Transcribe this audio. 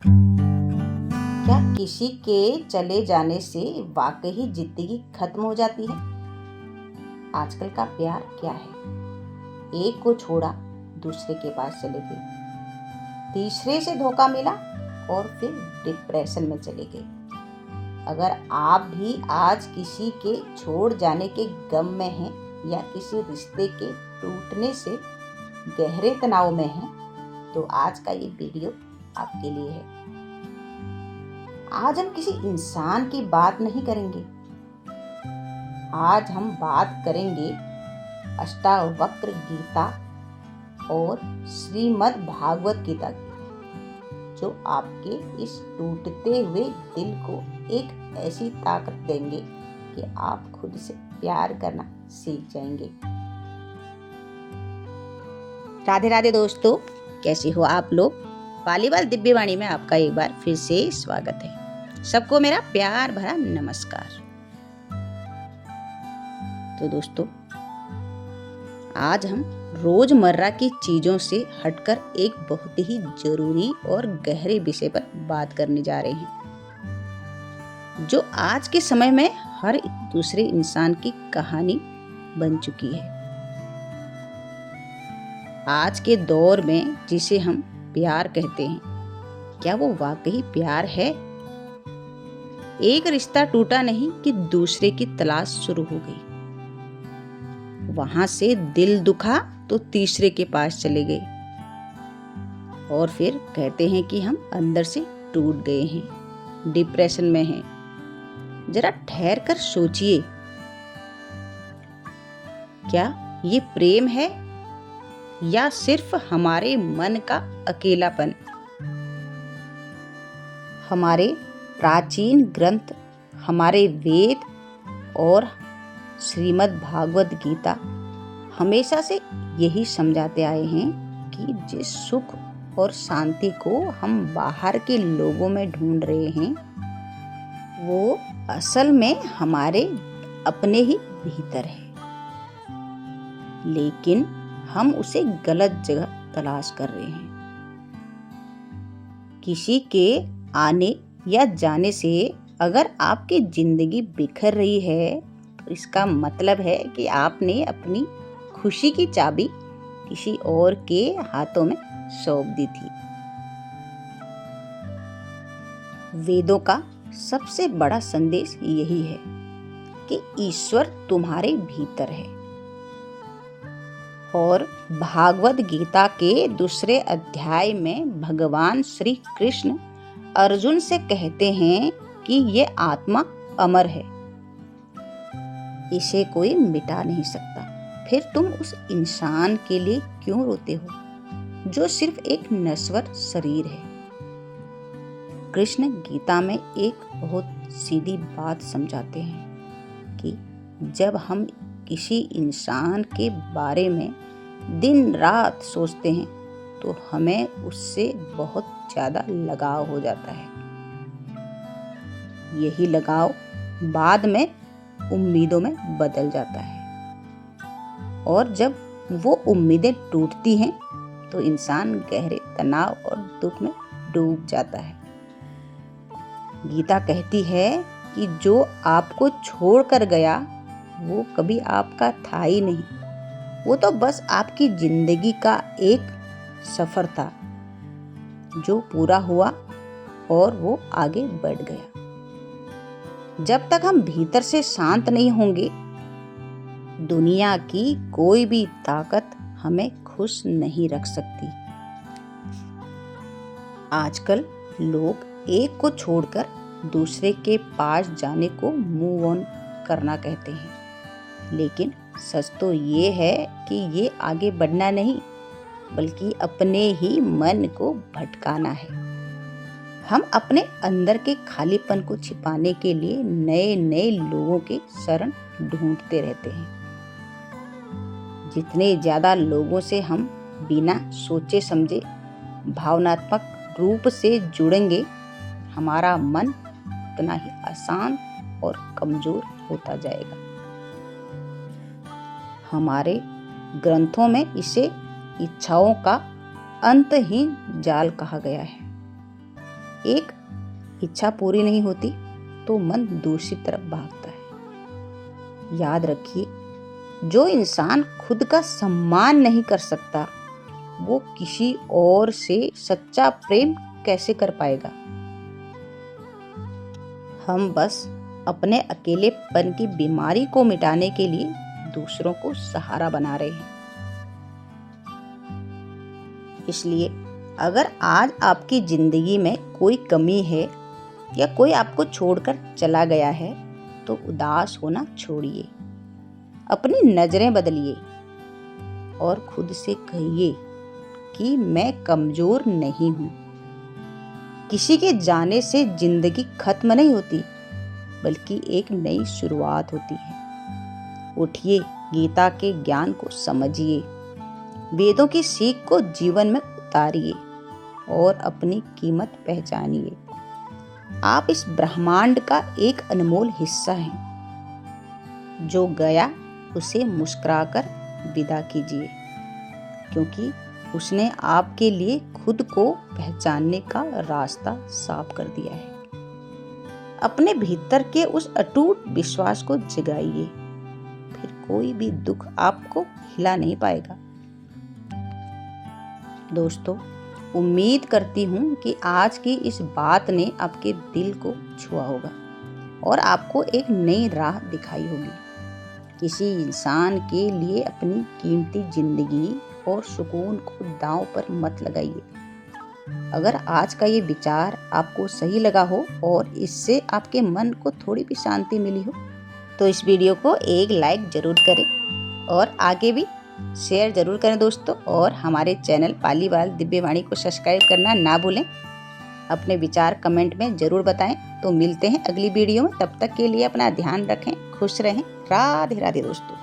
क्या किसी के चले जाने से वाकई जिंदगी खत्म हो जाती है? आजकल का प्यार क्या है? एक को छोड़ा, दूसरे के पास चले गए, तीसरे से धोखा मिला और फिर डिप्रेशन में चले गए। अगर आप भी आज किसी के छोड़ जाने के गम में हैं या किसी रिश्ते के टूटने से गहरे तनाव में हैं, तो आज का ये वीडियो आपके लिए है। आज हम किसी इंसान की बात नहीं करेंगे। आज हम बात करेंगे अष्टावक्र गीता और श्रीमद् भागवत गीता की, जो आपके इस टूटते हुए दिल को एक ऐसी ताकत देंगे कि आप खुद से प्यार करना सीख जाएंगे। राधे राधे दोस्तों, कैसे हो आप लोग? पालीवाल दिव्यवाणी में आपका एक बार फिर से स्वागत है। सबको मेरा प्यार भरा नमस्कार। तो दोस्तों, आज हम रोजमर्रा की चीजों से हटकर एक बहुत ही जरूरी और गहरे विषय पर बात करने जा रहे हैं, जो आज के समय में हर दूसरे इंसान की कहानी बन चुकी है। आज के दौर में जिसे हम प्यार कहते हैं, क्या वो वाकई प्यार है? एक रिश्ता टूटा नहीं कि दूसरे की तलाश शुरू हो गई। वहां से दिल दुखा तो तीसरे के पास चले गए और फिर कहते हैं कि हम अंदर से टूट गए हैं, डिप्रेशन में हैं। जरा ठहर कर सोचिए, क्या ये प्रेम है या सिर्फ हमारे मन का अकेलापन? हमारे प्राचीन ग्रंथ, हमारे वेद और श्रीमद् भागवत गीता हमेशा से यही समझाते आए हैं कि जिस सुख और शांति को हम बाहर के लोगों में ढूंढ रहे हैं, वो असल में हमारे अपने ही भीतर है। लेकिन हम उसे गलत जगह तलाश कर रहे हैं। किसी के आने या जाने से अगर आपकी जिंदगी बिखर रही है, तो इसका मतलब है कि आपने अपनी खुशी की चाबी किसी और के हाथों में सौंप दी थी। वेदों का सबसे बड़ा संदेश यही है कि ईश्वर तुम्हारे भीतर है। और भागवत गीता के दूसरे अध्याय में भगवान श्री कृष्ण अर्जुन से कहते हैं कि ये आत्मा अमर है, इसे कोई मिटा नहीं सकता। फिर तुम उस इंसान के लिए क्यों रोते हो जो सिर्फ एक नश्वर शरीर है? कृष्ण गीता में एक बहुत सीधी बात समझाते हैं कि जब हम किसी इंसान के बारे में दिन रात सोचते हैं, तो हमें उससे बहुत ज्यादा लगाव हो जाता है। यही लगाव बाद में उम्मीदों में बदल जाता है, और जब वो उम्मीदें टूटती हैं, तो इंसान गहरे तनाव और दुख में डूब जाता है। गीता कहती है कि जो आपको छोड़कर गया, वो कभी आपका था ही नहीं। वो तो बस आपकी जिंदगी का एक सफर था जो पूरा हुआ और वो आगे बढ़ गया। जब तक हम भीतर से शांत नहीं होंगे, दुनिया की कोई भी ताकत हमें खुश नहीं रख सकती। आजकल लोग एक को छोड़कर दूसरे के पास जाने को मूव ऑन करना कहते हैं, लेकिन सच तो ये है कि ये आगे बढ़ना नहीं, बल्कि अपने ही मन को भटकाना है। हम अपने अंदर के खालीपन को छिपाने के लिए नए नए लोगों के शरण ढूंढते रहते हैं। जितने ज्यादा लोगों से हम बिना सोचे समझे भावनात्मक रूप से जुड़ेंगे, हमारा मन उतना ही अशांत और कमजोर होता जाएगा। हमारे ग्रंथों में इसे इच्छाओं का अंतहीन जाल कहा गया है। एक इच्छा पूरी नहीं होती तो मन दूसरी तरफ भागता है। याद रखिए, जो इंसान खुद का सम्मान नहीं कर सकता वो किसी और से सच्चा प्रेम कैसे कर पाएगा। हम बस अपने अकेलेपन की बीमारी को मिटाने के लिए दूसरों को सहारा बना रहे हैं। इसलिए अगर आज आपकी जिंदगी में कोई कमी है या कोई आपको छोड़कर चला गया है तो उदास होना छोड़िए, अपनी नजरें बदलिए और खुद से कहिए कि मैं कमजोर नहीं हूं। किसी के जाने से जिंदगी खत्म नहीं होती, बल्कि एक नई शुरुआत होती है। उठिए, गीता के ज्ञान को समझिए, वेदों की सीख को जीवन में उतारिए और अपनी कीमत पहचानिए। आप इस ब्रह्मांड का एक अनमोल हिस्सा हैं। जो गया उसे मुस्कुराकर विदा कीजिए, क्योंकि उसने आपके लिए खुद को पहचानने का रास्ता साफ कर दिया है। अपने भीतर के उस अटूट विश्वास को जगाइए, फिर कोई भी दुख आपको हिला नहीं पाएगा। दोस्तों, उम्मीद करती हूँ कि आज की इस बात ने आपके दिल को छुआ होगा और आपको एक नई राह दिखाई होगी। किसी इंसान के लिए अपनी कीमती जिंदगी और सुकून को दांव पर मत लगाइए। अगर आज का ये विचार आपको सही लगा हो और इससे आपके मन को थोड़ी भी शांति मिली हो तो इस वीडियो को एक लाइक जरूर करें और आगे भी शेयर जरूर करें दोस्तों। और हमारे चैनल पालीवाल दिव्यवाणी को सब्सक्राइब करना ना भूलें। अपने विचार कमेंट में जरूर बताएं। तो मिलते हैं अगली वीडियो में, तब तक के लिए अपना ध्यान रखें, खुश रहें। राधे राधे दोस्तों।